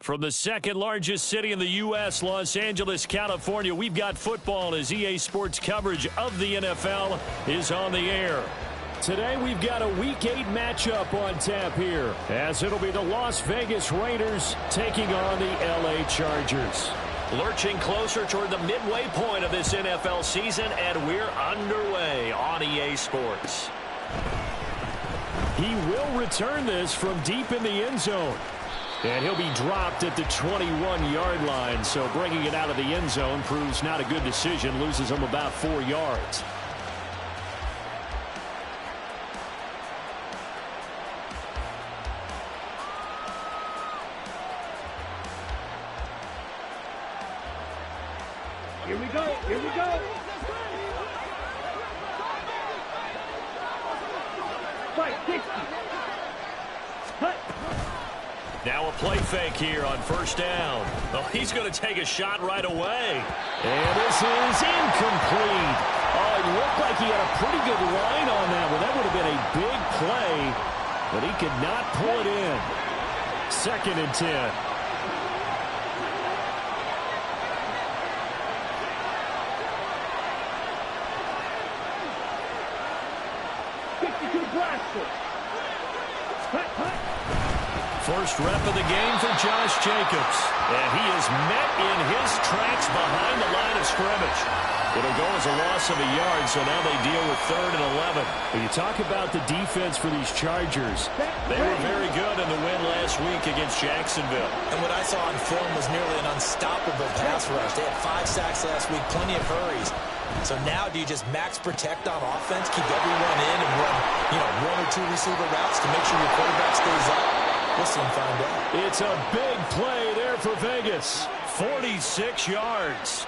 From the second largest city in the U.S., Los Angeles, California, we've got football as EA Sports coverage of the NFL is on the air. Today we've got a Week 8 matchup on tap here, as it'll be the Las Vegas Raiders taking on the L.A. Chargers. Lurching closer toward the midway point of this NFL season, and we're underway on EA Sports. He will return this from deep in the end zone. And he'll be dropped at the 21-yard line, so bringing it out of the end zone proves not a good decision, loses him about 4 yards. Here we go, here we go. Fight, 60. Cut. Now a play fake here on first down. Oh, he's going to take a shot right away. And this is incomplete. Oh, it looked like he had a pretty good line on that one. That would have been a big play, but he could not pull it in. 2nd and 10. First rep of the game for Josh Jacobs. And he is met in his tracks behind the line of scrimmage. It'll go as a loss of a yard, so now they deal with 3rd and 11. When you talk about the defense for these Chargers, they were very good in the win last week against Jacksonville. And what I saw on film was nearly an unstoppable pass rush. They had 5 sacks last week, plenty of hurries. So now do you just max protect on offense, keep everyone in, and run, 1 or 2 receiver routes to make sure your quarterback stays up? We'll soon find out. It's a big play there for Vegas. 46 yards.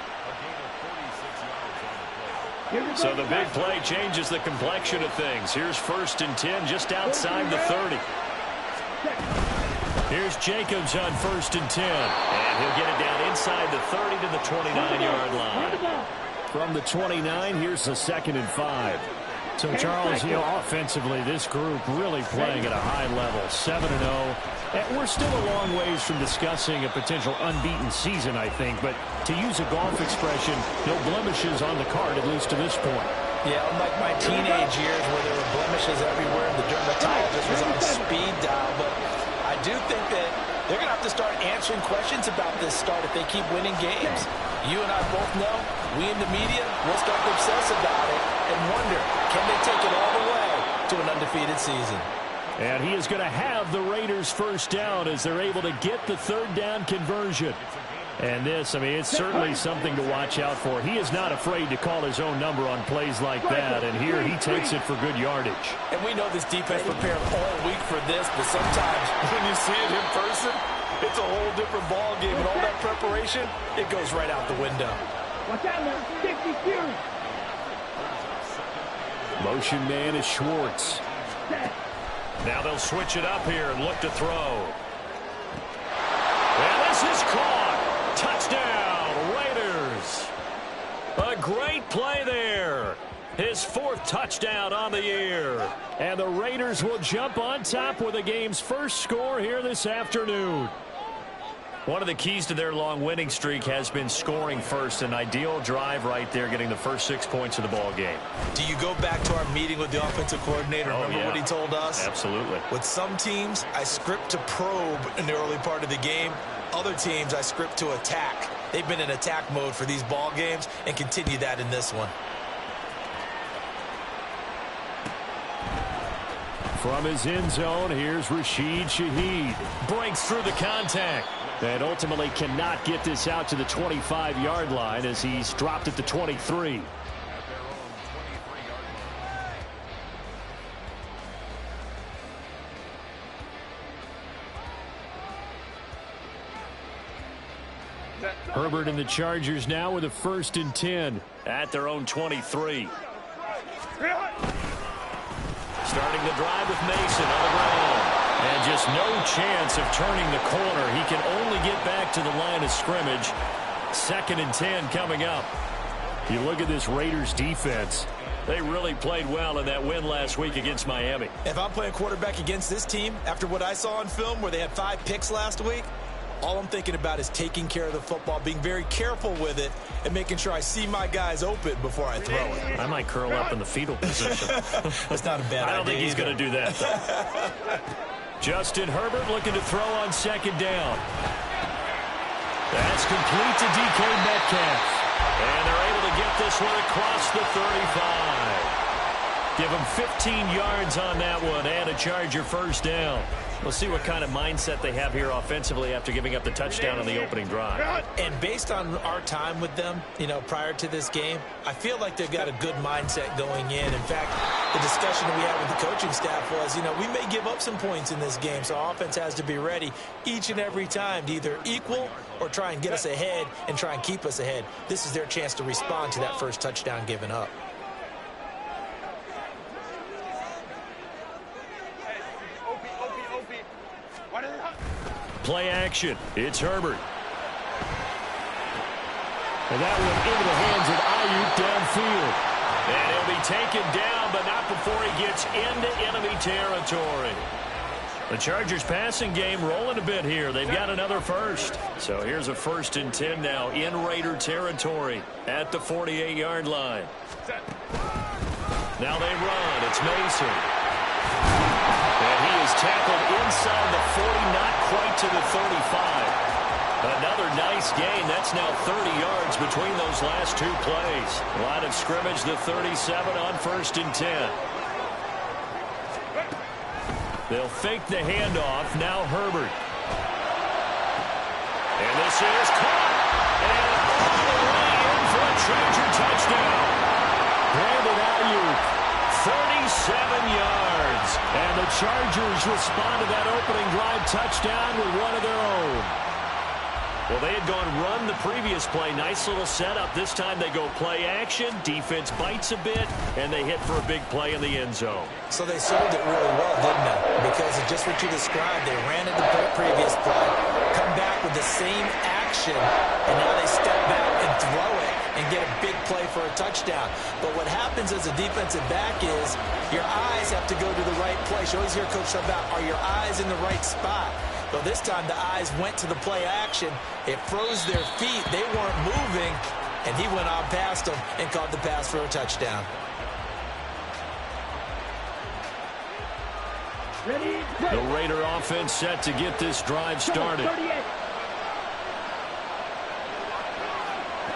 So the big play changes the complexion of things. Here's 1st and 10 just outside the 30. Here's Jacobs on 1st and 10. And he'll get it down inside the 30 to the 29-yard line. From the 29, here's the 2nd and 5. So, Charles, offensively, this group really playing at a high level, 7-0. And we're still a long ways from discussing a potential unbeaten season, I think. But to use a golf expression, no blemishes on the card, at least to this point. Yeah, unlike my teenage years where there were blemishes everywhere, the dermatologist was on speed dial. But I do think that they're going to have to start answering questions about this start if they keep winning games. You and I both know, we in the media will start to obsess about it and wonder, can they take it all the way to an undefeated season? And he is going to have the Raiders first down as they're able to get the 3rd down conversion. And this, it's certainly something to watch out for. He is not afraid to call his own number on plays like that, and here he takes it for good yardage. And we know this defense prepared all week for this, but sometimes when you see it in person, it's a whole different ball game, and all that preparation, it goes right out the window. Watch out, man. 60 Fury. Motion man is Schwartz. Now they'll switch it up here and look to throw. And this is caught. Touchdown, Raiders. A great play there. His 4th touchdown on the year. And the Raiders will jump on top with the game's first score here this afternoon. One of the keys to their long winning streak has been scoring first. An ideal drive right there, getting the first 6 points of the ball game. Do you go back to our meeting with the offensive coordinator? Remember what he told us? Absolutely. With some teams, I script to probe in the early part of the game. Other teams, I script to attack. They've been in attack mode for these ball games and continue that in this one. From his end zone, here's Rashid Shaheed. Breaks through the contact. And ultimately cannot get this out to the 25-yard line as he's dropped at the 23. Herbert and the Chargers now with a 1st and 10 at their own 23. Starting the drive with Mason on the ground. And just no chance of turning the corner. He can only get back to the line of scrimmage. 2nd and 10 coming up. You look at this Raiders defense. They really played well in that win last week against Miami. If I'm playing quarterback against this team, after what I saw on film where they had 5 picks last week, All I'm thinking about is taking care of the football, being very careful with it, and making sure I see my guys open before I throw it. I might curl up in the fetal position. That's not a bad idea. I don't think he's going to do that, though. Justin Herbert looking to throw on second down. That's complete to DK Metcalf. And they're able to get this one across the 35. Give him 15 yards on that one and a Charger first down. We'll see what kind of mindset they have here offensively after giving up the touchdown on the opening drive. And based on our time with them, prior to this game, I feel like they've got a good mindset going in. In fact, the discussion we had with the coaching staff was, we may give up some points in this game, so our offense has to be ready each and every time to either equal or try and get us ahead and try and keep us ahead. This is their chance to respond to that first touchdown given up. Play action. It's Herbert. And that one into the hands of Ayuk downfield. And he'll be taken down, but not before he gets into enemy territory. The Chargers passing game rolling a bit here. They've got another first. So here's a 1st and 10 now in Raider territory at the 48-yard line. Now they run. It's Mason. And he is tackled inside the 40, not quite to the 35. Another nice gain. That's now 30 yards between those last two plays. Line of scrimmage, the 37 on 1st and 10. They'll fake the handoff. Now Herbert. And this is caught. And all the way in for a Charger touchdown. Brandon Ayuk, 37 yards. And the Chargers respond to that opening drive touchdown with one of their own. Well, they had gone run the previous play. Nice little setup. This time they go play action. Defense bites a bit, and they hit for a big play in the end zone. So they sold it really well, didn't they? Because of just what you described, they ran it the previous play, come back with the same action, and now they step back and throw it and get a big play for a touchdown. But what happens as a defensive back is your eyes have to go to the right place. You always hear Coach talk about, are your eyes in the right spot? Well, this time the eyes went to the play action. It froze their feet. They weren't moving, and he went on past them and caught the pass for a touchdown. Ready? The Raider offense set to get this drive started.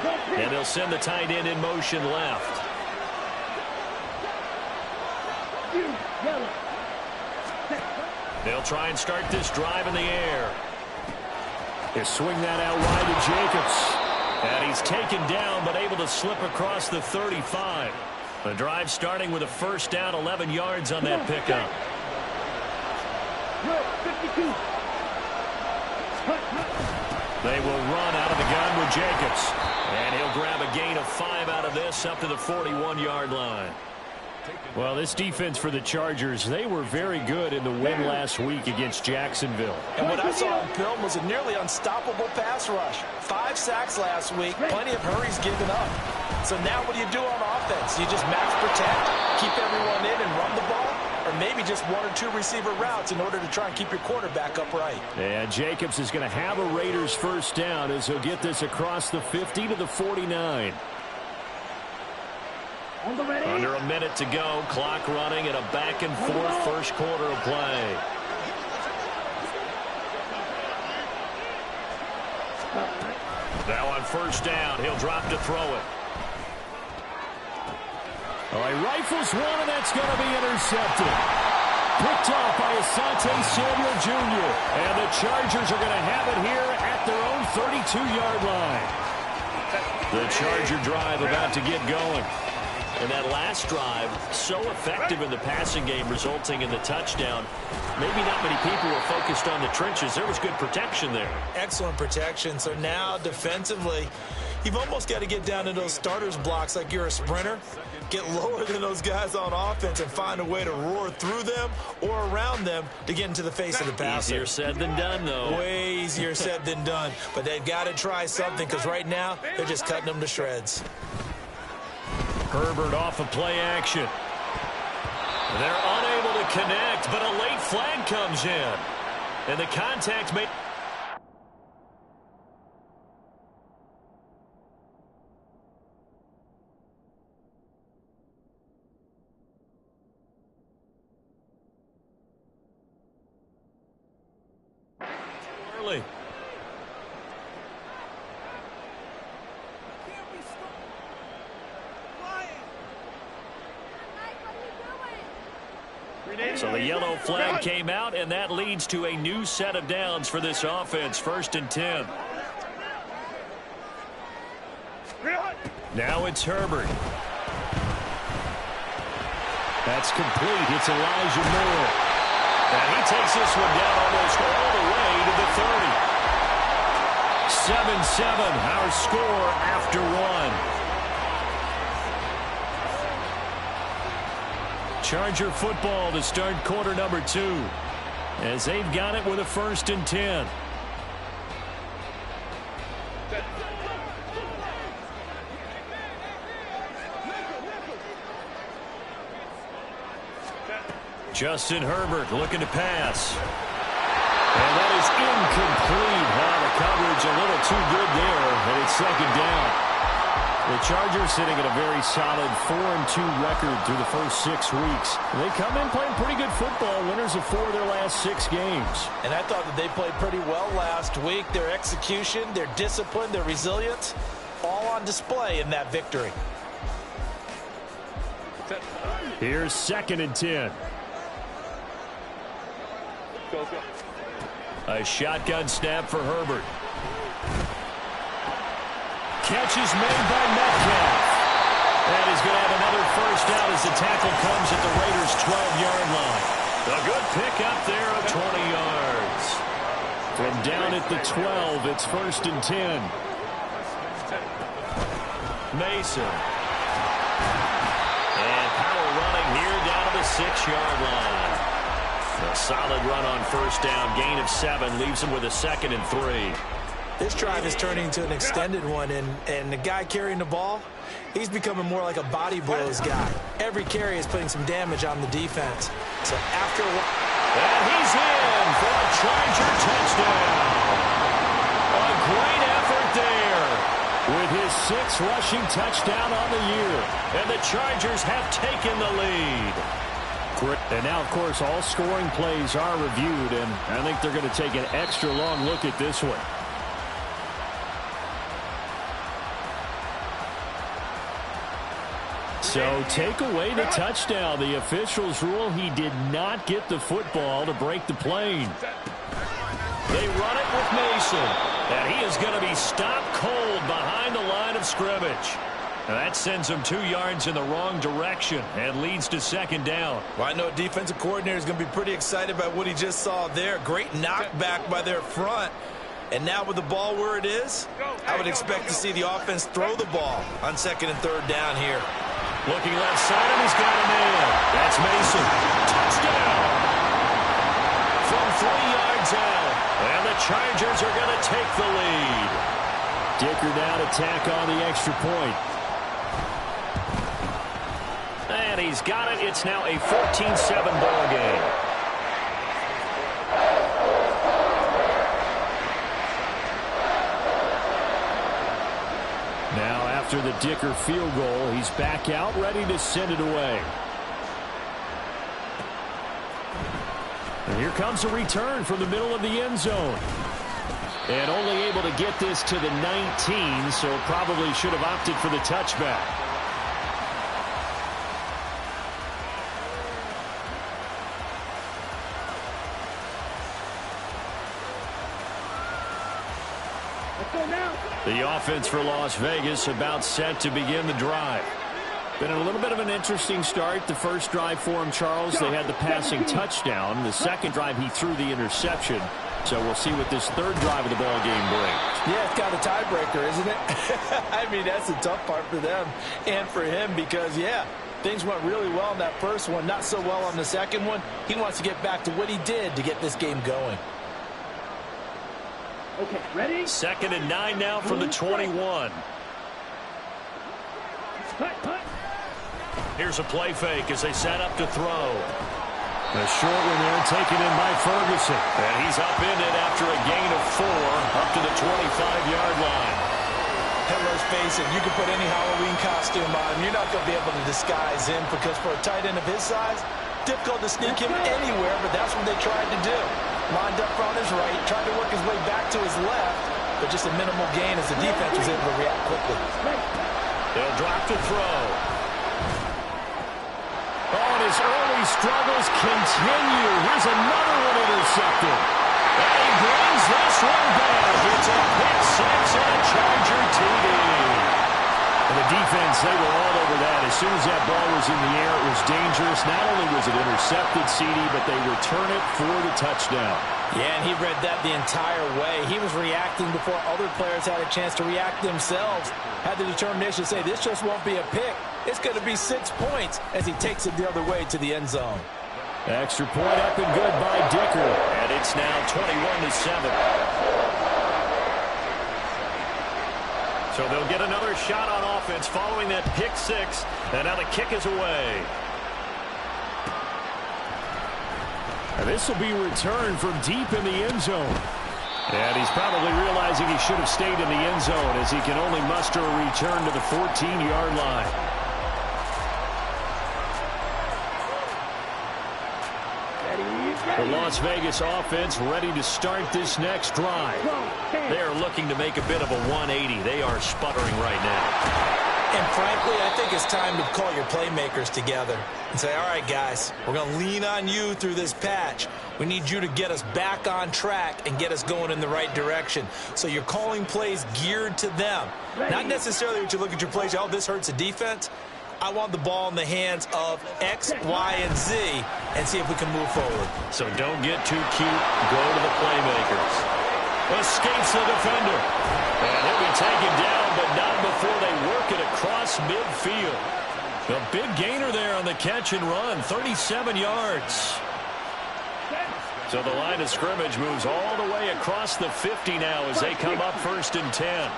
And they'll send the tight end in motion left. They'll try and start this drive in the air. They swing that out wide to Jacobs. And he's taken down, but able to slip across the 35. The drive starting with a first down, 11 yards on that pickup. 52. They will run out of the gun with Jacobs. And he'll grab a gain of 5 out of this up to the 41-yard line. Well, this defense for the Chargers, they were very good in the win last week against Jacksonville. And what I saw on film was a nearly unstoppable pass rush. 5 sacks last week, plenty of hurries given up. So now what do you do on offense? You just max protect, keep everyone in and run the ball? Or maybe just 1 or 2 receiver routes in order to try and keep your quarterback upright. And Jacobs is going to have a Raiders first down as he'll get this across the 50 to the 49. Under a minute to go, clock running and a back-and-forth first quarter of play. Now on first down, he'll drop to throw it. All right, rifles one, and that's going to be intercepted. Picked off by Asante Samuel Jr. And the Chargers are going to have it here at their own 32-yard line. The Charger drive about to get going. And that last drive, so effective in the passing game, resulting in the touchdown. Maybe not many people were focused on the trenches. There was good protection there. Excellent protection. So now defensively, you've almost got to get down to those starters blocks like you're a sprinter. Get lower than those guys on offense and find a way to roar through them or around them to get into the face of the passer. Easier said than done, though. Way easier said than done. But they've got to try something because right now they're just cutting them to shreds. Herbert off of play action. They're unable to connect, but a late flag comes in. And the contact made. early. So the yellow flag came out, and that leads to a new set of downs for this offense. 1st and 10. Now it's Herbert. That's complete. It's Elijah Moore. And he takes this one down almost all the way to the 30. 7-7, our score after one. Charger football to start quarter number 2, as they've got it with a 1st and 10. Justin Herbert looking to pass. And that is incomplete. The coverage a little too good there, and it's 2nd down. The Chargers sitting at a very solid 4-2 record through the first 6 weeks. They come in playing pretty good football, winners of 4 of their last 6 games. And I thought that they played pretty well last week. Their execution, their discipline, their resilience, all on display in that victory. Here's 2nd and 10. A shotgun snap for Herbert. Catch is made by Metcalf. And he's going to have another 1st down as the tackle comes at the Raiders' 12-yard line. A good pick up there of 20 yards. From down at the 12, it's 1st and 10. Mason. And power running here down to the 6-yard line. A solid run on 1st down. Gain of 7 leaves him with a 2nd and 3. This drive is turning into an extended one, and the guy carrying the ball, he's becoming more like a body blows guy. Every carry is putting some damage on the defense. So after a while... And he's in for a Charger touchdown. A great effort there with his 6th rushing touchdown on the year. And the Chargers have taken the lead. And now, of course, all scoring plays are reviewed, and I think they're going to take an extra long look at this one. So take away the touchdown. The officials rule he did not get the football to break the plane. They run it with Mason. And he is going to be stopped cold behind the line of scrimmage. And that sends him 2 yards in the wrong direction and leads to 2nd down. Well, I know a defensive coordinator is going to be pretty excited about what he just saw there. Great knockback by their front. And now with the ball where it is, I would expect to see the offense throw the ball on 2nd and 3rd down here. Looking left side, and he's got a man. That's Mason. Touchdown! From 3 yards out. And the Chargers are going to take the lead. Dicker now to tack on the extra point. And he's got it. It's now a 14-7 ball game. Now after the Dicker field goal, he's back out, ready to send it away. And here comes a return from the middle of the end zone. And only able to get this to the 19, so probably should have opted for the touchback. The offense for Las Vegas about set to begin the drive. Been a little bit of an interesting start. The first drive for him, Charles, they had the passing touchdown. The second drive, he threw the interception. So we'll see what this third drive of the ball game brings. Yeah, it's got a tiebreaker, isn't it? I mean, that's the tough part for them and for him because, yeah, things went really well in that first one, not so well on the second one. He wants to get back to what he did to get this game going. Okay, ready? 2nd and 9 now from the 21. Here's a play fake as they set up to throw. A short one there taken in by Ferguson. And he's upended after a gain of 4 up to the 25-yard line. And let's face it, you can put any Halloween costume on him. You're not going to be able to disguise him because for a tight end of his size, difficult to sneak him anywhere, but that's what they tried to do. lined up on his right, tried to work his way back to his left, but just a minimal gain as the defense was able to react quickly. They'll drop to throw. Oh, and his early struggles continue. Here's another one intercepted. And he brings this one back. It's a pick six on a Charger TD. And the defense, they were all over that. As soon as that ball was in the air, it was dangerous. Not only was it intercepted, CD, but they return it for the touchdown. Yeah, and he read that the entire way. He was reacting before other players had a chance to react themselves. Had the determination to say, this just won't be a pick. It's going to be 6 points as he takes it the other way to the end zone. Extra point up and good by Dicker. And it's now 21-7. So they'll get another shot on offense following that pick six. And now the kick is away. And this will be returned from deep in the end zone. And he's probably realizing he should have stayed in the end zone as he can only muster a return to the 14-yard line. The Las Vegas offense ready to start this next drive. They are looking to make a bit of a 180. They are sputtering right now. And frankly, I think it's time to call your playmakers together and say, all right, guys, we're going to lean on you through this patch. We need you to get us back on track and get us going in the right direction. So you're calling plays geared to them. Not necessarily what you look at your plays, oh, this hurts the defense. I want the ball in the hands of X, Y, and Z and see if we can move forward. So don't get too cute. Go to the playmakers. Escapes the defender. And he'll be taken down, but not before they work it across midfield. A big gainer there on the catch and run, 37 yards. So the line of scrimmage moves all the way across the 50 now as they come up 1st and 10.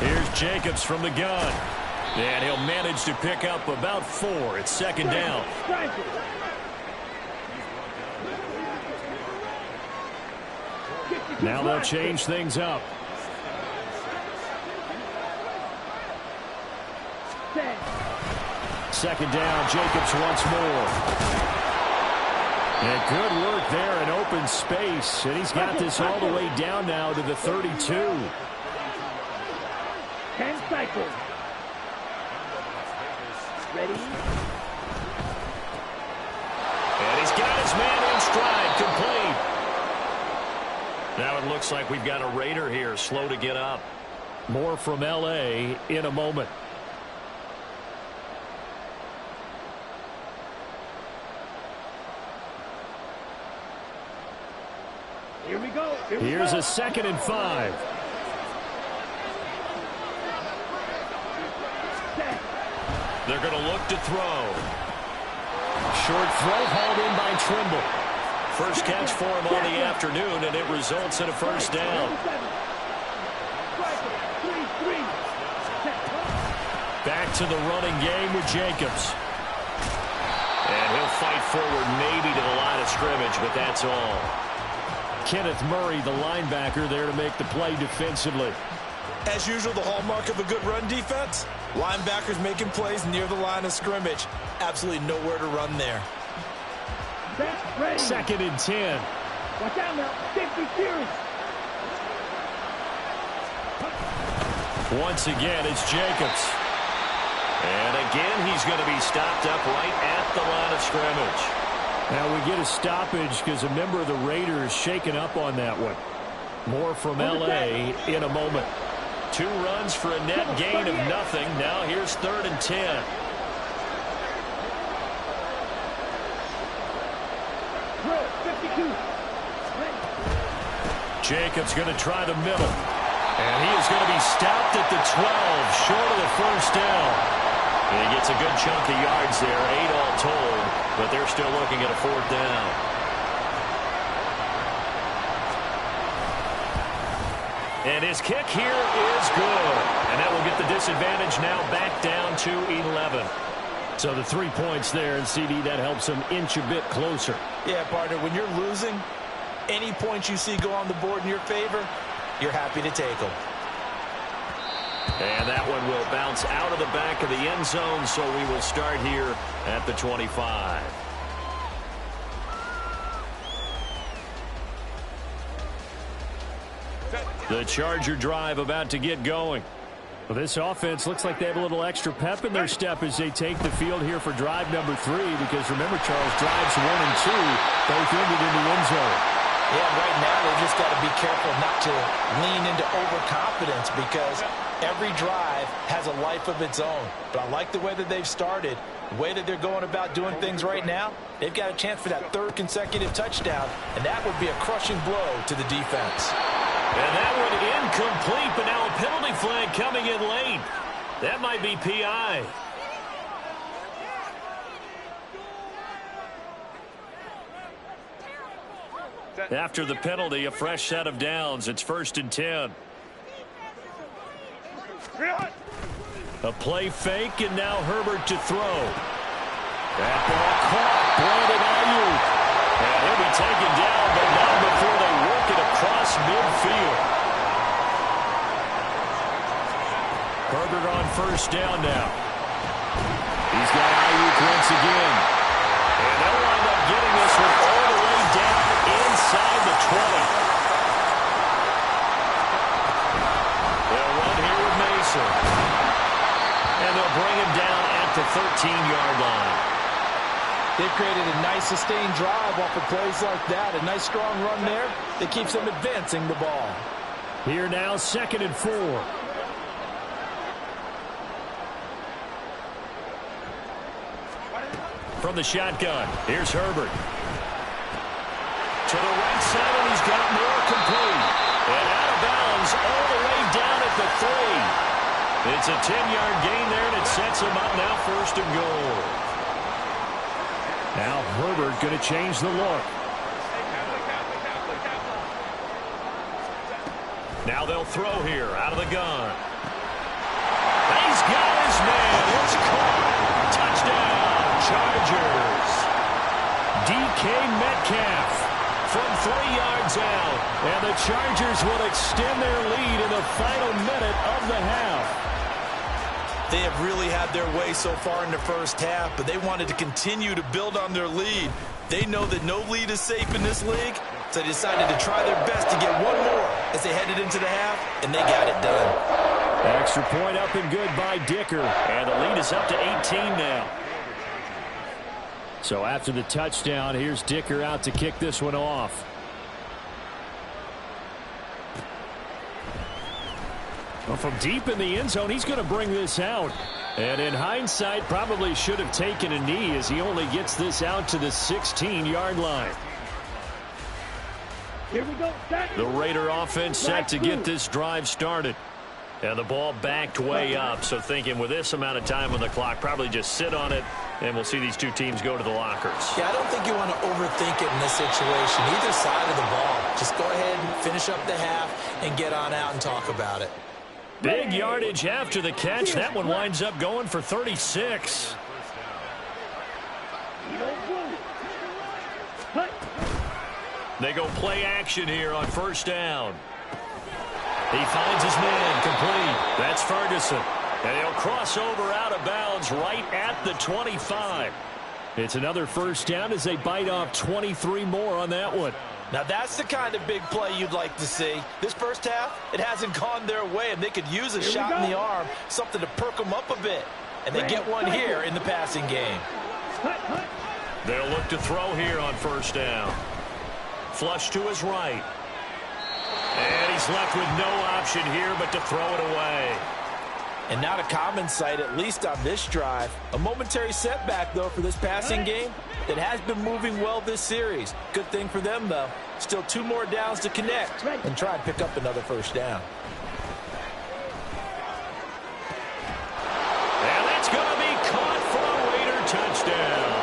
Here's Jacobs from the gun. And he'll manage to pick up about 4. It's 2nd down. Now they'll change things up. Second down, Jacobs once more. And good work there in open space. And he's got this all the way down now to the 32. 10 cycles. Ready? And he's got his man in stride, complete. Now it looks like we've got a Raider here, slow to get up. More from L.A. in a moment. Here we go. Here's a 2nd and 5. They're going to look to throw. Short throw hauled in by Trimble. First catch for him on the afternoon, and it results in a 1st down. Back to the running game with Jacobs. And he'll fight forward maybe to the line of scrimmage, but that's all. Kenneth Murray, the linebacker, there to make the play defensively. As usual, the hallmark of a good run defense, linebackers making plays near the line of scrimmage. Absolutely nowhere to run there. 2nd and 10. Watch out now. 50 series. Once again, it's Jacobs. And again, he's going to be stopped up right at the line of scrimmage. Now we get a stoppage because a member of the Raiders shaken up on that one. More from L.A. in a moment. 2 runs for a net gain of nothing. Now here's 3rd and 10. Jacobs going to try the middle. And he is going to be stopped at the 12, short of the 1st down. And he gets a good chunk of yards there, 8 all told, but they're still looking at a 4th down. And his kick here is good. And that will get the disadvantage now back down to 11. So the 3 points there, and CD, that helps him inch a bit closer. Yeah, partner, when you're losing, any points you see go on the board in your favor, you're happy to take them. And that one will bounce out of the back of the end zone, so we will start here at the 25. The Charger drive about to get going. Well, this offense looks like they have a little extra pep in their step as they take the field here for drive number 3, because remember, Charles, drives 1 and 2 both ended in the end zone. Yeah, right now they just got to be careful not to lean into overconfidence, because every drive has a life of its own. But I like the way that they've started, the way that they're going about doing things right now. They've got a chance for that 3rd consecutive touchdown, and that would be a crushing blow to the defense. And that one incomplete, but now a penalty flag coming in late. That might be PI. After the penalty, a fresh set of downs. It's 1st and 10. A play fake, and now Herbert to throw. That ball caught. Brandon Ayuk. And he'll be taken down, but not before they work it across midfield. Herbert on 1st down now. He's got Ayuk once again. And they'll wind up getting this one all the way down inside the 20. They'll run here with Mason. And they'll bring him down at the 13-yard line. They've created a nice sustained drive off of plays like that. A nice strong run there that keeps them advancing the ball. Here now, 2nd and 4. From the shotgun, here's Herbert. To the right side, and he's got more complete. And out of bounds all the way down at the 3. It's a 10-yard gain there, and it sets him up now 1st and goal. Now Herbert going to change the look. Now they'll throw here out of the gun. He's got his man. It's caught. Touchdown, Chargers. DK Metcalf from 3 yards out. And the Chargers will extend their lead in the final minute of the half. They have really had their way so far in the first half, but they wanted to continue to build on their lead. They know that no lead is safe in this league, so they decided to try their best to get one more as they headed into the half, and they got it done. Extra point up and good by Dicker, and the lead is up to 18 now. So after the touchdown, here's Dicker out to kick this one off. Well, from deep in the end zone, he's going to bring this out. And in hindsight, probably should have taken a knee as he only gets this out to the 16-yard line. Here we go. The Raider offense set to get this drive started. And the ball backed way up, so thinking with this amount of time on the clock, probably just sit on it, and we'll see these two teams go to the lockers. Yeah, I don't think you want to overthink it in this situation. Either side of the ball. Just go ahead and finish up the half and get on out and talk about it. Big yardage after the catch. That one winds up going for 36. They go play action here on 1st down. He finds his man complete. That's Ferguson. And he'll cross over out of bounds right at the 25. It's another 1st down as they bite off 23 more on that one. Now that's the kind of big play you'd like to see. This first half, it hasn't gone their way, and they could use a shot in the arm, something to perk them up a bit. And they get one here in the passing game. They'll look to throw here on 1st down. Flush to his right. And he's left with no option here but to throw it away. And not a common sight, at least on this drive. A momentary setback, though, for this passing game. It has been moving well this series. Good thing for them, though. Still 2 more downs to connect and try and pick up another 1st down. And that's going to be caught for a Raider touchdown.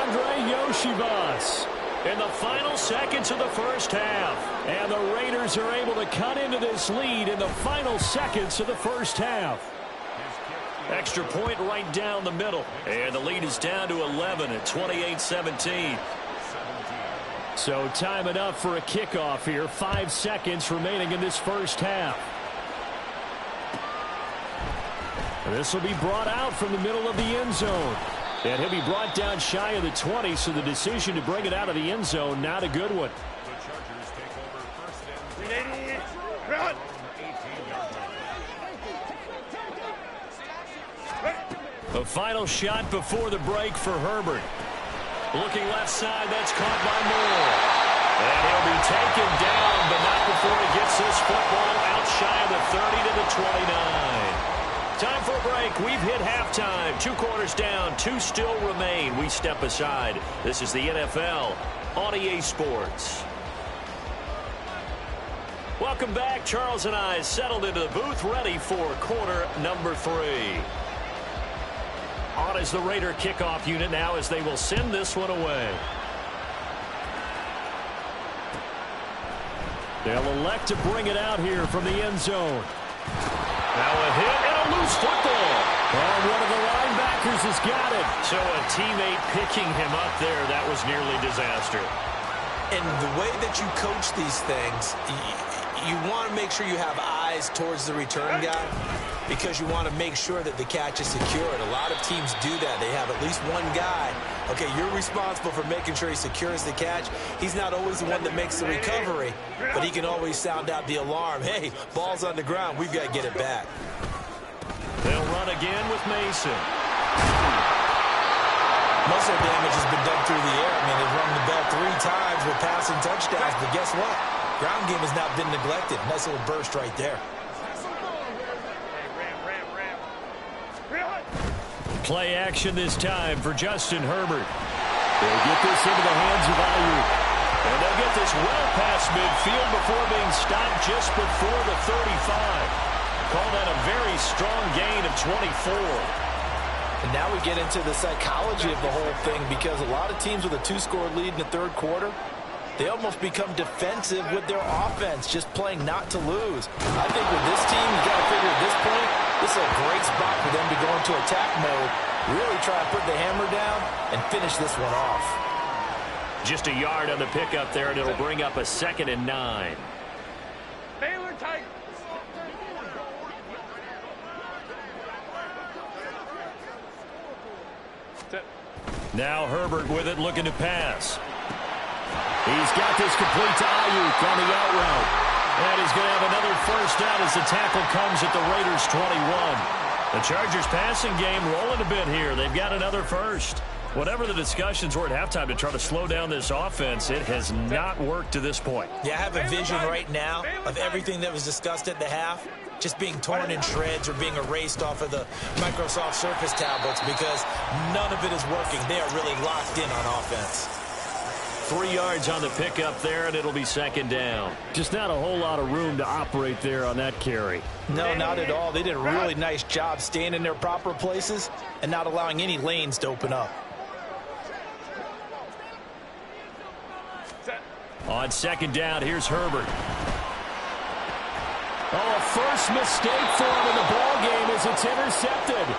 Andre Yoshivas in the final seconds of the first half. And the Raiders are able to cut into this lead in the final seconds of the first half. Extra point right down the middle. And the lead is down to 11 at 28-17. So time enough for a kickoff here. 5 seconds remaining in this first half. And this will be brought out from the middle of the end zone. And he'll be brought down shy of the 20, so the decision to bring it out of the end zone, not a good one. A final shot before the break for Herbert. Looking left side, that's caught by Moore. And he'll be taken down, but not before he gets this football out shy of the 30 to the 29. Time for a break. We've hit halftime. 2 quarters down, 2 still remain. We step aside. This is the NFL on EA Sports. Welcome back. Charles and I settled into the booth, ready for quarter number 3. On is the Raider kickoff unit now as they will send this one away. They'll elect to bring it out here from the end zone. Now a hit and a loose football. And one of the linebackers has got it. So a teammate picking him up there, that was nearly disaster. And the way that you coach these things, you want to make sure you have eyes towards the return guy because you want to make sure that the catch is secured. A lot of teams do that. They have at least one guy. Okay, you're responsible for making sure he secures the catch. He's not always the one that makes the recovery, but he can always sound out the alarm. Hey, ball's on the ground. We've got to get it back. They'll run again with Mason. Most of the damage has been done through the air. I mean, they've rung the bell 3 times with passing touchdowns, but guess what? Ground game has not been neglected. Nice little burst right there. Play action this time for Justin Herbert. They'll get this into the hands of Ayuk. And they'll get this well past midfield before being stopped just before the 35. Call that a very strong gain of 24. And now we get into the psychology of the whole thing because a lot of teams with a 2-score lead in the 3rd quarter, they almost become defensive with their offense, just playing not to lose. I think with this team, you got to figure at this point, this is a great spot for them to go into attack mode, really try to put the hammer down and finish this one off. Just a yard on the pickup there, and it'll bring up a 2nd and 9. Baylor Tigers. Now Herbert with it, looking to pass. He's got this complete to Ayuk on the out route. And he's going to have another first down as the tackle comes at the Raiders' 21. The Chargers passing game rolling a bit here. They've got another first. Whatever the discussions were at halftime to try to slow down this offense, it has not worked to this point. Yeah, I have a vision right now of everything that was discussed at the half just being torn in shreds or being erased off of the Microsoft Surface tablets because none of it is working. They are really locked in on offense. 3 yards on the pickup there, and it'll be 2nd down. Just not a whole lot of room to operate there on that carry. No, not at all. They did a really nice job staying in their proper places and not allowing any lanes to open up. On 2nd down, here's Herbert. Oh, a first mistake for him in the ballgame as it's intercepted.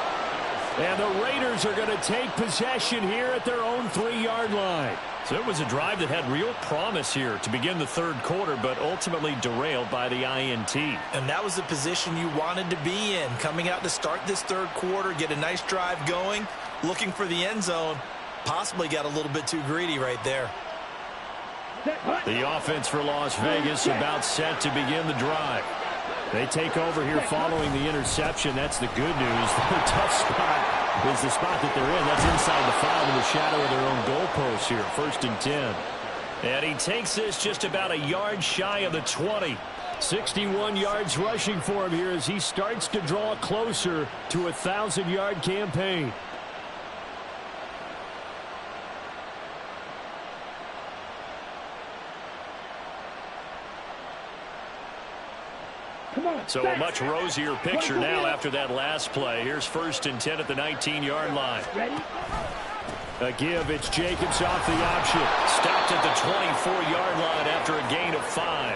And the Raiders are going to take possession here at their own 3-yard line. So it was a drive that had real promise here to begin the 3rd quarter, but ultimately derailed by the INT. And that was the position you wanted to be in, coming out to start this 3rd quarter, get a nice drive going, looking for the end zone. Possibly got a little bit too greedy right there. The offense for Las Vegas about set to begin the drive. They take over here following the interception. That's the good news. The tough spot is the spot that they're in. That's inside the 5 in the shadow of their own goalpost here. 1st and 10. And he takes this just about a yard shy of the 20. 61 yards rushing for him here as he starts to draw closer to a 1,000-yard campaign. So a much rosier picture now after that last play. Here's 1st and 10 at the 19-yard line. A give, it's Jacobs off the option. Stopped at the 24-yard line after a gain of 5.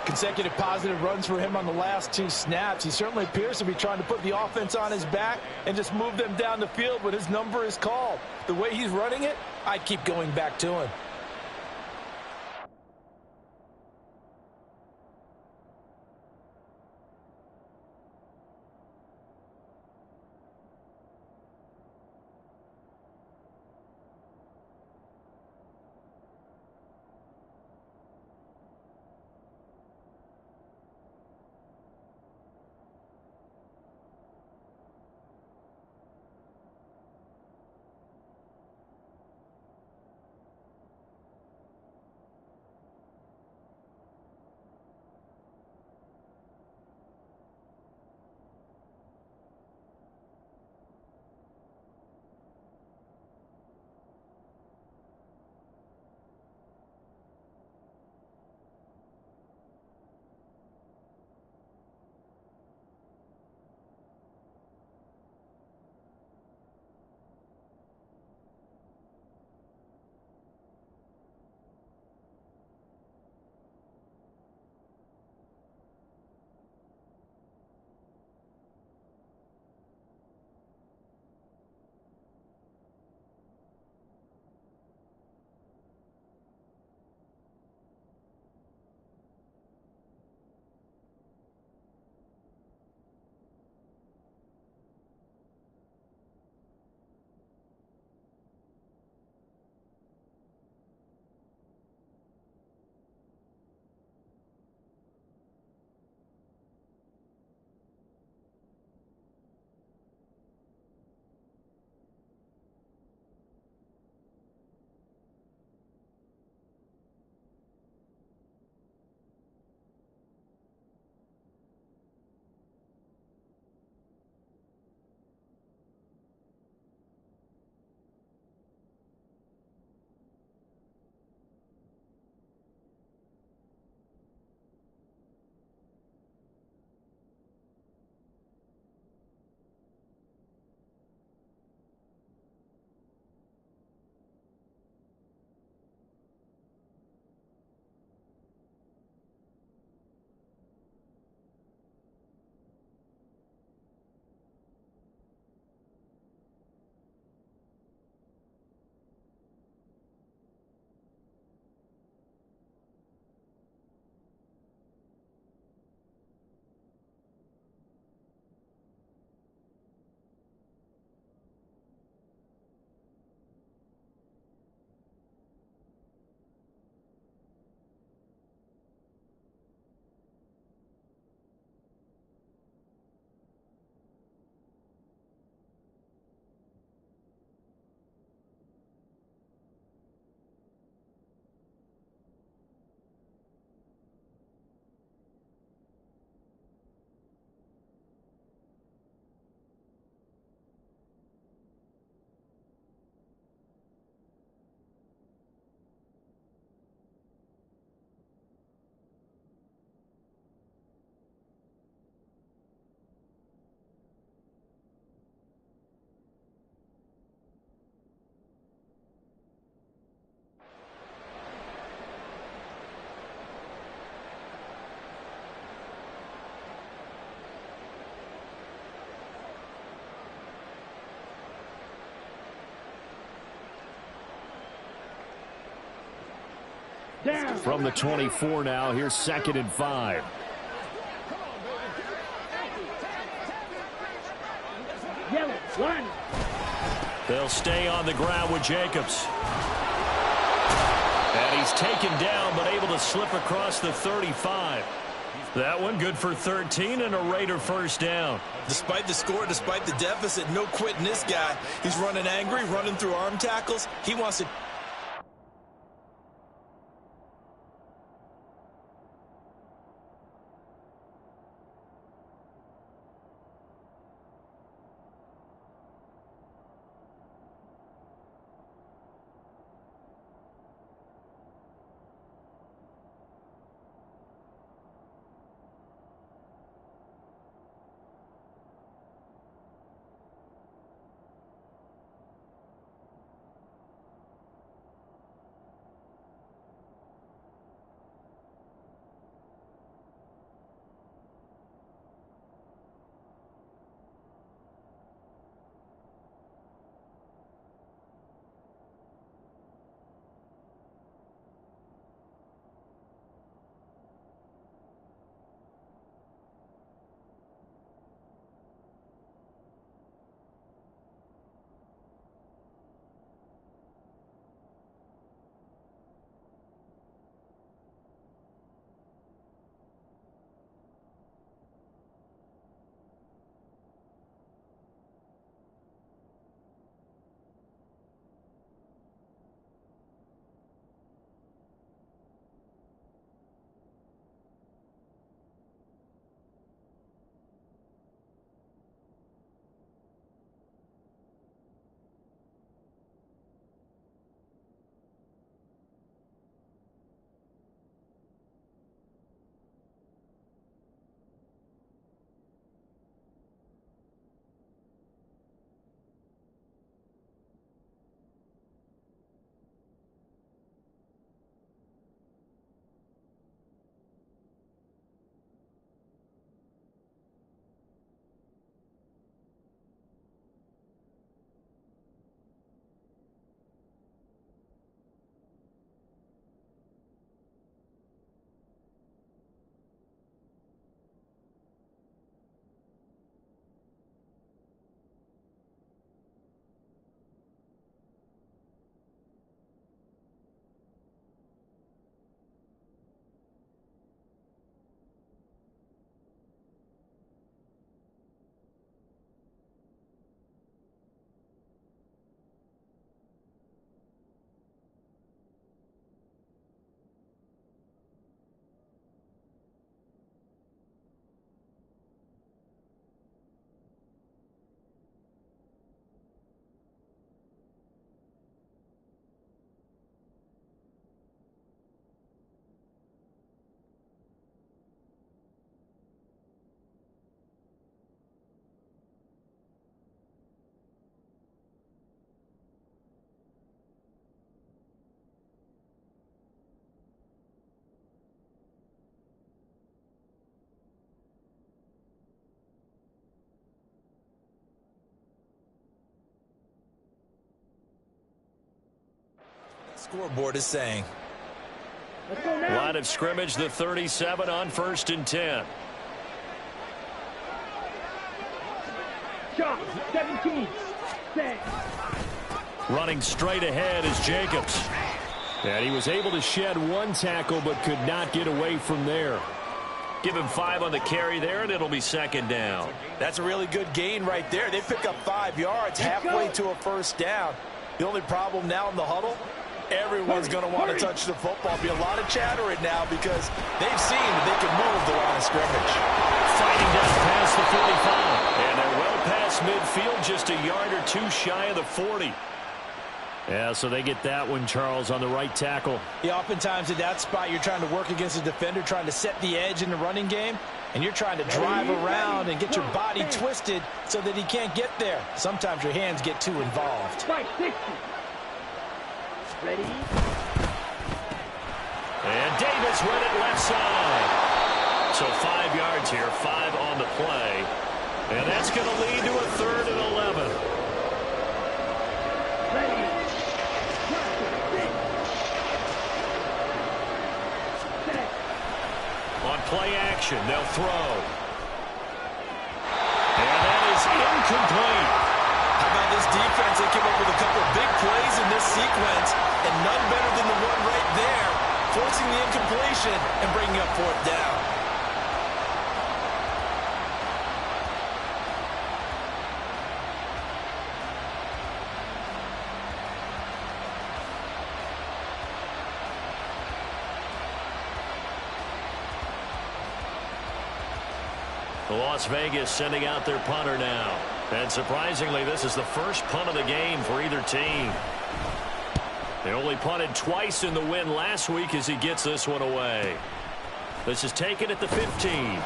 Consecutive positive runs for him on the last 2 snaps. He certainly appears to be trying to put the offense on his back and just move them down the field when his number is called. The way he's running it, I'd keep going back to him. From the 24 now, here's 2nd and 5. They'll stay on the ground with Jacobs. And he's taken down, but able to slip across the 35. That one good for 13 and a Raider first down. Despite the score, despite the deficit, no quitting this guy. He's running angry, running through arm tackles. He wants to... Scoreboard is saying. Line of scrimmage, the 37 on 1st and 10. Shot, 17. Running straight ahead is Jacobs. And he was able to shed one tackle but could not get away from there. Give him 5 on the carry there, and it'll be 2nd down. That's a really good gain right there. They pick up 5 yards halfway to a first down. The only problem now in the huddle, everyone's going to want to touch the football. Be a lot of chattering now because they've seen that they can move the line of scrimmage. Fighting down past the 45. And they're well past midfield, just a yard or 2 shy of the 40. Yeah, so they get that one, Charles, on the right tackle. Yeah, oftentimes at that spot, you're trying to work against a defender, trying to set the edge in the running game, and you're trying to drive around and get your body twisted so that he can't get there. Sometimes your hands get too involved. Ready? And Davis read it left side. So 5 yards here, 5 on the play. And that's going to lead to a 3rd and 11. play action. They'll throw. And that is incomplete. How about this defense? They came up with a couple of big plays in this sequence, and none better than the one right there, forcing the incompletion and bringing up fourth down. Las Vegas sending out their punter now. And surprisingly, this is the first punt of the game for either team. They only punted twice in the win last week as he gets this one away. This is taken at the 15.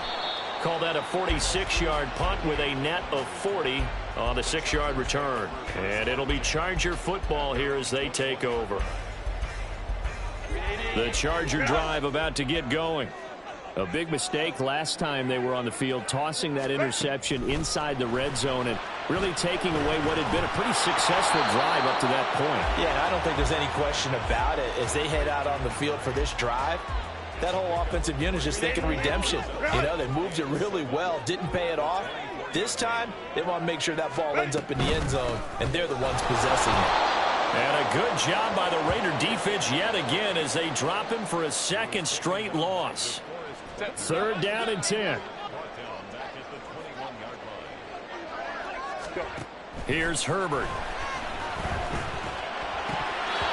Call that a 46-yard punt with a net of 40 on the 6-yard return. And it'll be Charger football here as they take over. The Charger drive about to get going. A big mistake last time they were on the field, tossing that interception inside the red zone and really taking away what had been a pretty successful drive up to that point. Yeah, and I don't think there's any question about it. As they head out on the field for this drive, that whole offensive unit is just thinking redemption. You know, they moved it really well, didn't pay it off. This time, they want to make sure that ball ends up in the end zone, and they're the ones possessing it. And a good job by the Raider defense yet again as they drop him for a second straight loss. Third down and 10. Here's Herbert.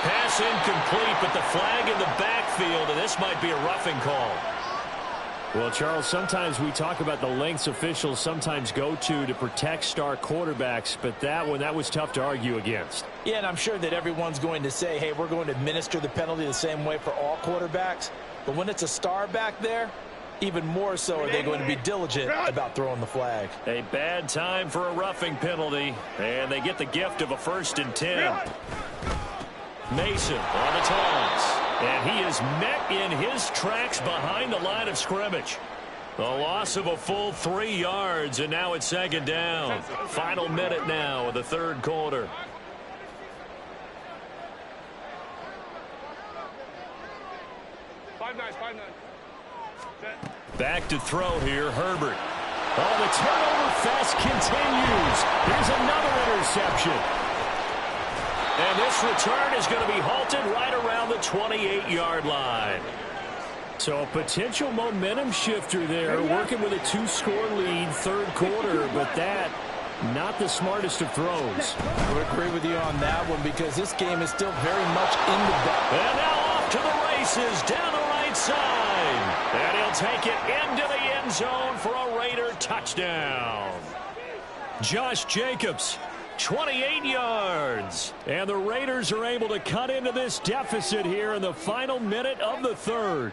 Pass incomplete, but the flag in the backfield, and this might be a roughing call. Well, Charles, sometimes we talk about the lengths officials sometimes go to protect star quarterbacks, but that one, that was tough to argue against. Yeah, and I'm sure that everyone's going to say, hey, we're going to administer the penalty the same way for all quarterbacks. But when it's a star back there, even more so are they going to be diligent about throwing the flag. A bad time for a roughing penalty, and they get the gift of a 1st and 10. Mason on the toss, and he is met in his tracks behind the line of scrimmage. A loss of a full 3 yards, and now it's 2nd down. Final minute now of the 3rd quarter. Back to throw here, Herbert. Oh, the turnover fest continues. Here's another interception. And this return is going to be halted right around the 28-yard line. So a potential momentum shifter there, working with a 2-score lead, 3rd quarter, but that, not the smartest of throws. I would agree with you on that one because this game is still very much in the back. And now off to the races down the right side. And he'll take it into the end zone for a Raider touchdown. Josh Jacobs, 28 yards. And the Raiders are able to cut into this deficit here in the final minute of the 3rd.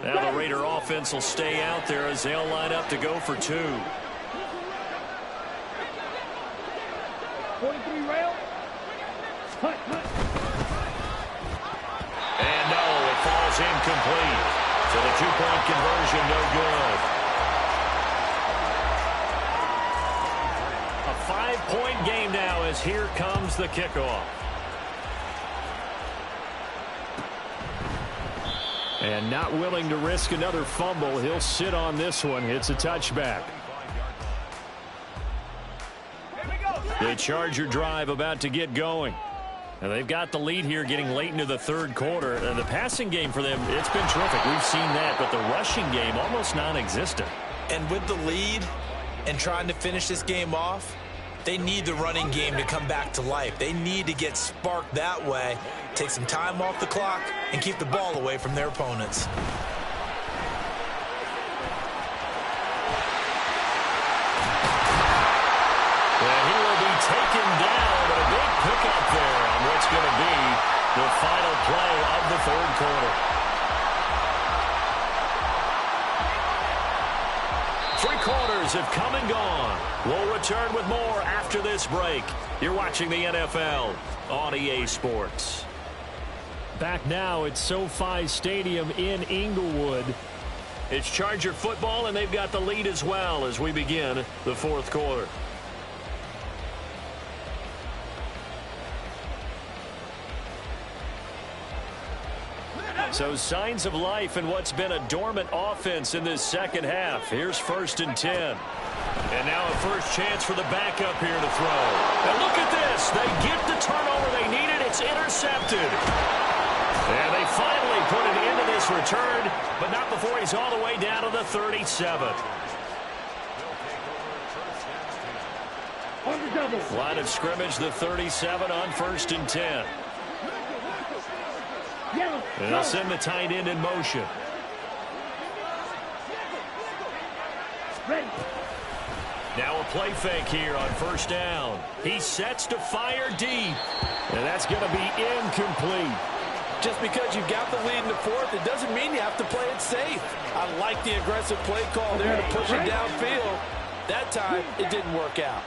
Now the Raider offense will stay out there as they'll line up to go for 2. 43 rail. And no, it falls incomplete. So the 2-point conversion no good. A 5-point game now as here comes the kickoff. And not willing to risk another fumble. He'll sit on this one. It's a touchback. The Charger drive about to get going. And they've got the lead here getting late into the 3rd quarter. And the passing game for them, it's been terrific. We've seen that. But the rushing game, almost non-existent. And with the lead and trying to finish this game off, they need the running game to come back to life. They need to get sparked that way, take some time off the clock, and keep the ball away from their opponents. And he will be taken down, but a big pickup there on what's going to be the final play of the 3rd quarter. 3 quarters have come and gone. We'll return with more after this break. You're watching the NFL on EA Sports. Back now at SoFi Stadium in Inglewood. It's Charger football, and they've got the lead as well as we begin the 4th quarter. So signs of life in what's been a dormant offense in this second half. Here's 1st and 10. And now a first chance for the backup here to throw. And look at this. They get the turnover they needed. It's intercepted. And they finally put it into this return, but not before he's all the way down to the 37. Line of scrimmage, the 37 on 1st and 10. And they'll send the tight end in motion. Now a play fake here on 1st down. He sets to fire deep. And that's going to be incomplete. Just because you've got the lead in the 4th, it doesn't mean you have to play it safe. I like the aggressive play call there to push it downfield. That time, it didn't work out.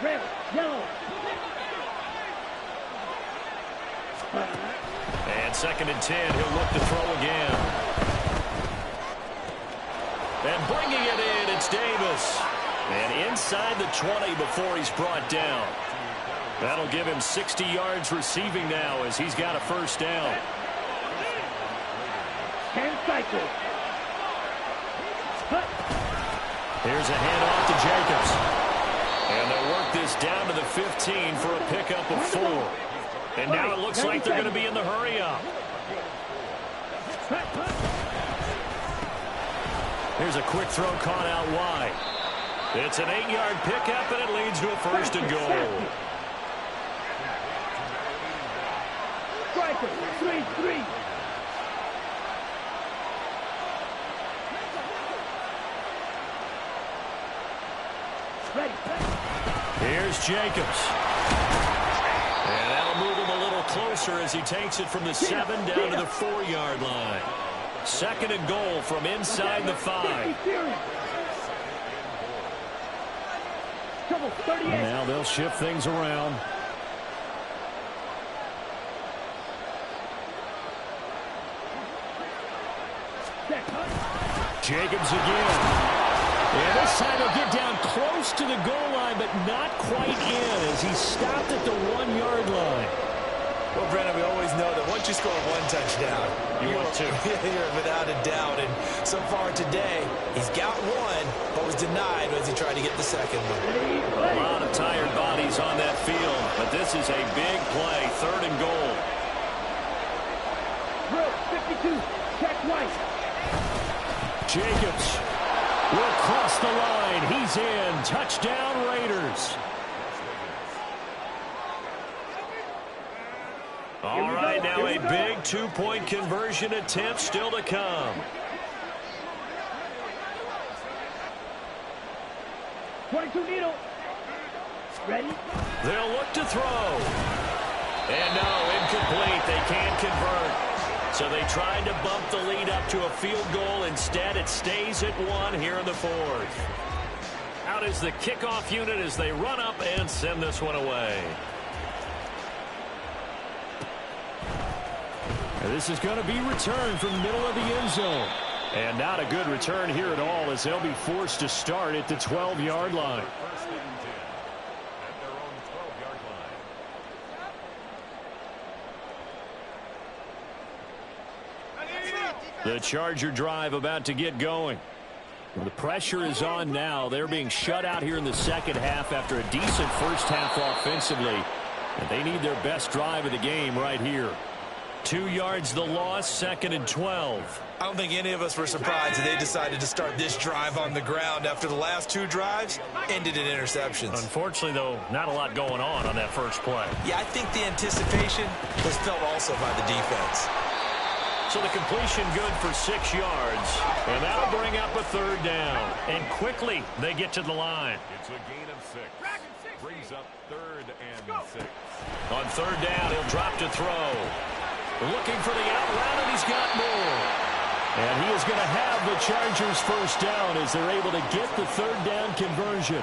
Red, yellow. And 2nd and 10, he'll look to throw again. And bringing it in, it's Davis. And inside the 20 before he's brought down. That'll give him 60 yards receiving now as he's got a 1st down. 10 cycles. Here's a handoff to Jacobs. And they'll work this down to the 15 for a pickup of 4. And now it looks like they're going to be in the hurry-up. Here's a quick throw caught out wide. It's an 8-yard pickup, and it leads to a 1st and goal. Striker, 3-3. Ready. Here's Jacobs. And that'll move him a little closer as he takes it from the 7 down to the 4-yard line. 2nd and goal from inside the 5. Now they'll shift things around. Jacobs again. And this time he'll get down close to the goal line, but not quite in as he stopped at the 1-yard line. Well, Brennan, we always know that once you score 1 touchdown, You want to. You're without a doubt. And so far today, he's got 1, but was denied as he tried to get the 2nd one. A lot of tired bodies on that field, but this is a big play, 3rd and goal. Drill, 52, check right. Jacobs will cross the line. He's in. Touchdown, Raiders. All right, now a big 2-point conversion attempt still to come. 22 needle. Ready? They'll look to throw. And no, incomplete. They can't convert. So they tried to bump the lead up to a field goal. Instead, it stays at 1 here in the 4th. Out is the kickoff unit as they run up and send this one away. And this is going to be returned from the middle of the end zone. And not a good return here at all as they'll be forced to start at the 12-yard line. The Charger drive about to get going. The pressure is on now. They're being shut out here in the second half after a decent first half offensively. And they need their best drive of the game right here. 2 yards the loss, 2nd and 12. I don't think any of us were surprised that they decided to start this drive on the ground after the last 2 drives ended in interceptions. Unfortunately, though, not a lot going on that first play. Yeah, I think the anticipation was felt also by the defense. So the completion good for 6 yards. And that'll bring up a 3rd down. And quickly, they get to the line. It's a gain of 6. Brings up 3rd and 6. On 3rd down, he'll drop to throw. Looking for the out route, and he's got more. And he is going to have the Chargers first down as they're able to get the 3rd down conversion.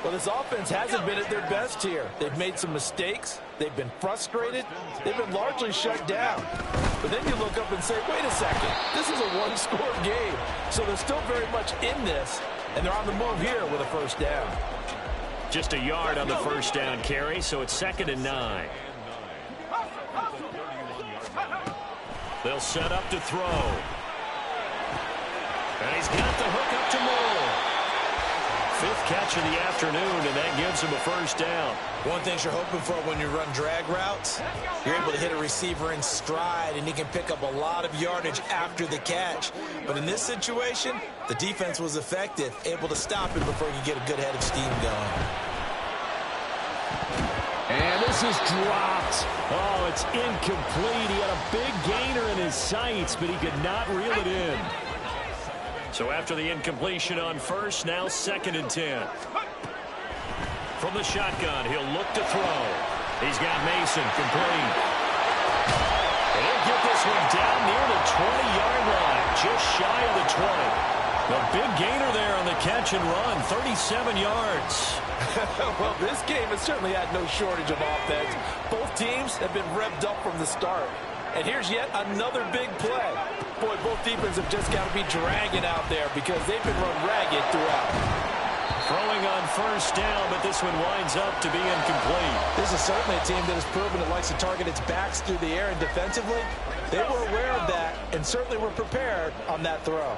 Well, this offense hasn't been at their best here. They've made some mistakes. They've been frustrated. They've been largely shut down. But then you look up and say, wait a second, this is a 1-score game. So they're still very much in this, and they're on the move here with a first down. Just a yard on the first down carry, so it's 2nd and 9. They'll set up to throw. And he's got the hook up to Moore. Fifth catch of the afternoon, and that gives him a first down. One thing you're hoping for when you run drag routes, you're able to hit a receiver in stride, and he can pick up a lot of yardage after the catch. But in this situation, the defense was effective, able to stop him before he could get a good head of steam going. And this is dropped. Oh, it's incomplete. He had a big gainer in his sights, but he could not reel it in. So after the incompletion on first, now 2nd and 10. From the shotgun, he'll look to throw. He's got Mason complete. And he'll get this one down near the 20-yard line, just shy of the 20. The big gainer there on the catch and run, 37 yards. Well, this game has certainly had no shortage of offense. Both teams have been revved up from the start. And here's yet another big play. Boy, both defenses have just got to be dragging out there because they've been run ragged throughout. Throwing on first down, but this one winds up to be incomplete. This is certainly a team that has proven it likes to target its backs through the air, and defensively, they were aware of that and certainly were prepared on that throw.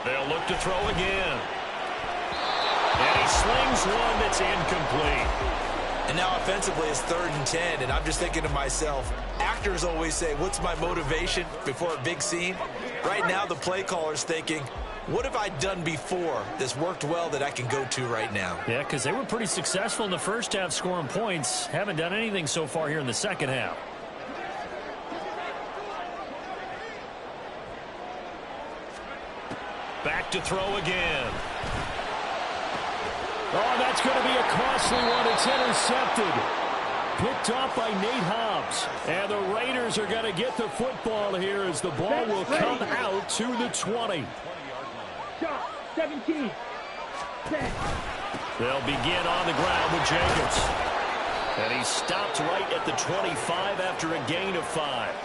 They'll look to throw again. And he slings one that's incomplete. And now offensively it's 3rd and 10, and I'm just thinking to myself, actors always say, what's my motivation before a big scene? Right now the play caller's thinking, what have I done before that's worked well that I can go to right now? Yeah, because they were pretty successful in the first half scoring points. Haven't done anything so far here in the second half. Back to throw again. Oh, that's going to be a costly one. It's intercepted. Picked off by Nate Hobbs. And the Raiders are going to get the football here as the ball will come out to the 20. Shot, 17. 10. They'll begin on the ground with Jacobs. And he stopped right at the 25 after a gain of 5.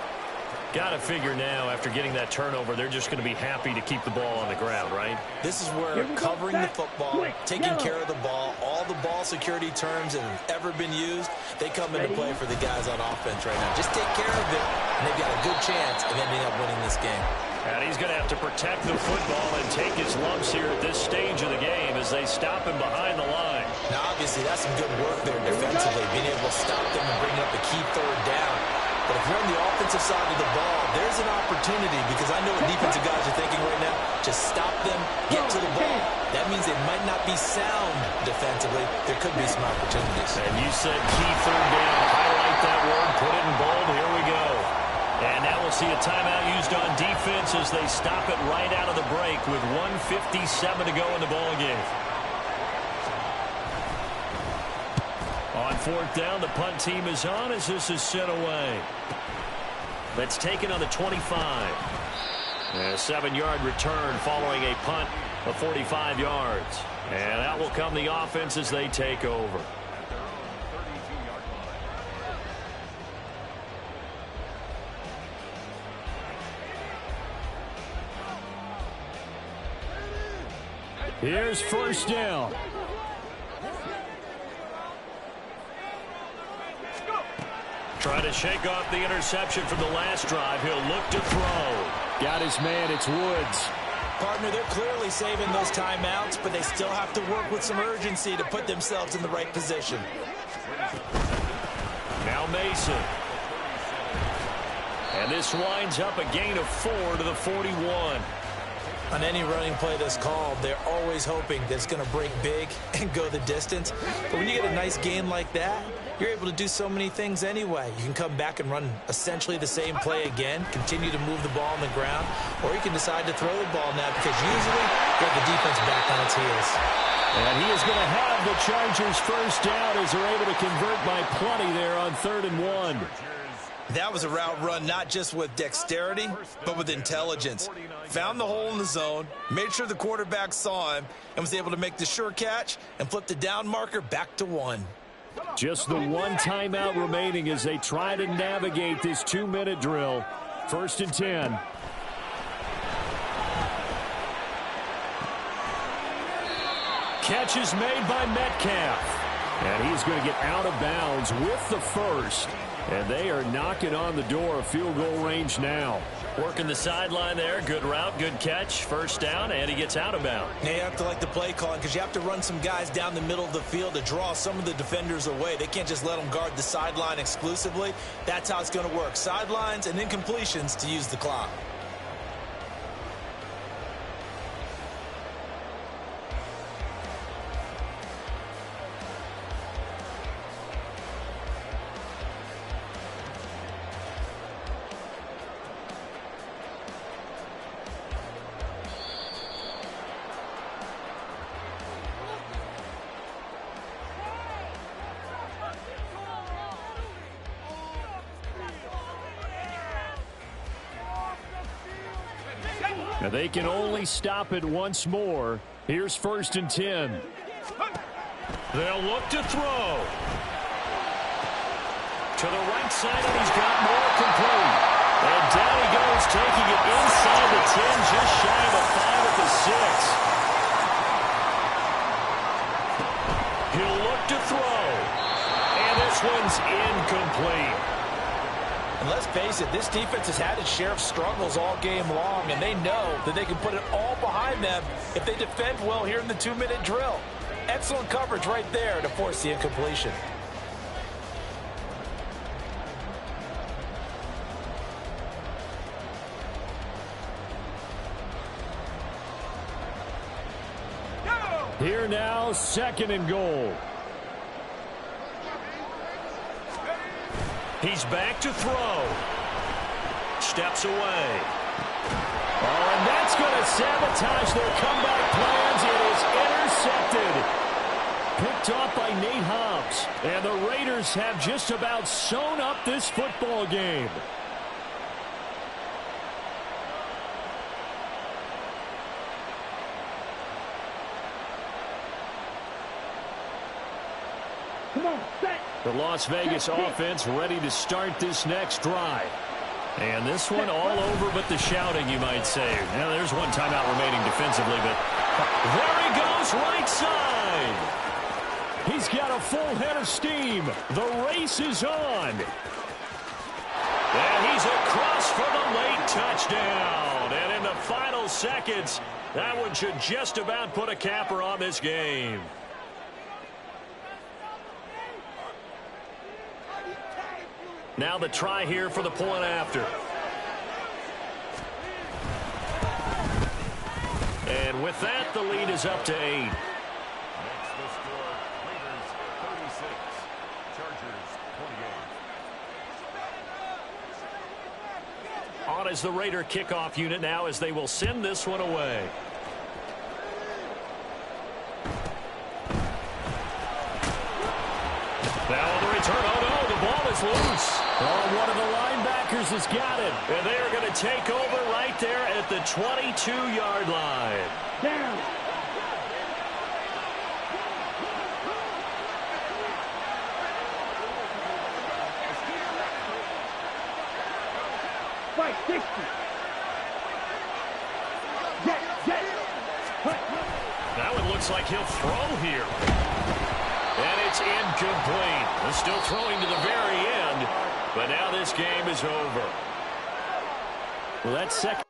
Got to figure now, after getting that turnover, they're just going to be happy to keep the ball on the ground, right? This is where covering the football, taking care of the ball, all the ball security terms that have ever been used, they come into play for the guys on offense right now. Just take care of it, and they've got a good chance of ending up winning this game. And he's going to have to protect the football and take his lumps here at this stage of the game as they stop him behind the line. Now, obviously, that's some good work there defensively, being able to stop them and bring up a key 3rd down. But if you're on the offensive side of the ball, there's an opportunity because I know what defensive guys are thinking right now. Just stop them, get to the ball. That means they might not be sound defensively. There could be some opportunities. And you said key 3rd down. Highlight that word, put it in bold. Here we go. And now we'll see a timeout used on defense as they stop it right out of the break with 1:57 to go in the ball game. On 4th down, the punt team is on as this is sent away. That's taken on the 25. A 7-yard return following a punt of 45 yards. And out will come the offense as they take over. Here's 1st down. Trying to shake off the interception from the last drive. He'll look to throw. Got his man. It's Woods. Partner, they're clearly saving those timeouts, but they still have to work with some urgency to put themselves in the right position. Now Mason. And this winds up a gain of 4 to the 41. On any running play that's called, they're always hoping that it's going to break big and go the distance. But when you get a nice gain like that, you're able to do so many things anyway. You can come back and run essentially the same play again, continue to move the ball on the ground, or you can decide to throw the ball now because usually you have the defense back on its heels. And he is going to have the Chargers first down as they're able to convert by plenty there on 3rd and 1. That was a route run not just with dexterity, but with intelligence. Found the hole in the zone, made sure the quarterback saw him, and was able to make the sure catch and flip the down marker back to 1. Just the one timeout remaining as they try to navigate this 2-minute drill. 1st and 10. Catch is made by Metcalf. And he's going to get out of bounds with the first. And they are knocking on the door of field goal range now. Working the sideline there. Good route, good catch. First down, and he gets out of bounds. Yeah, you have to like the play calling because you have to run some guys down the middle of the field to draw some of the defenders away. They can't just let them guard the sideline exclusively. That's how it's going to work. Sidelines and then completions to use the clock. And they can only stop it once more. Here's 1st and 10. They'll look to throw. To the right side, and he's got more complete. And down he goes, taking it inside the 10, just shy of a 5 at the 6. He'll look to throw. And this one's incomplete. And let's face it, this defense has had its share of struggles all game long, and they know that they can put it all behind them if they defend well here in the 2-minute drill. Excellent coverage right there to force the incompletion. Here now, 2nd and goal. He's back to throw. Steps away. Oh, and that's going to sabotage their comeback plans. It is intercepted. Picked off by Nate Hobbs. And the Raiders have just about sewn up this football game. Come on, set. The Las Vegas offense ready to start this next drive. And this one all over but the shouting, you might say. Now, there's one timeout remaining defensively, but there he goes, right side. He's got a full head of steam. The race is on. And he's across for the late touchdown. And in the final seconds, that one should just about put a capper on this game. Now the try here for the point after. And with that, the lead is up to 8. Makes the score Raiders 36, Chargers 28. On as the Raider kickoff unit now as they will send this one away. Now on the return, oh no, the ball is loose. Oh, one of the linebackers has got it. And they are going to take over right there at the 22-yard line. Down. Fight, 60. Now it looks like he'll throw here. And it's incomplete. They're still throwing to the very end, but now this game is over. Well, that second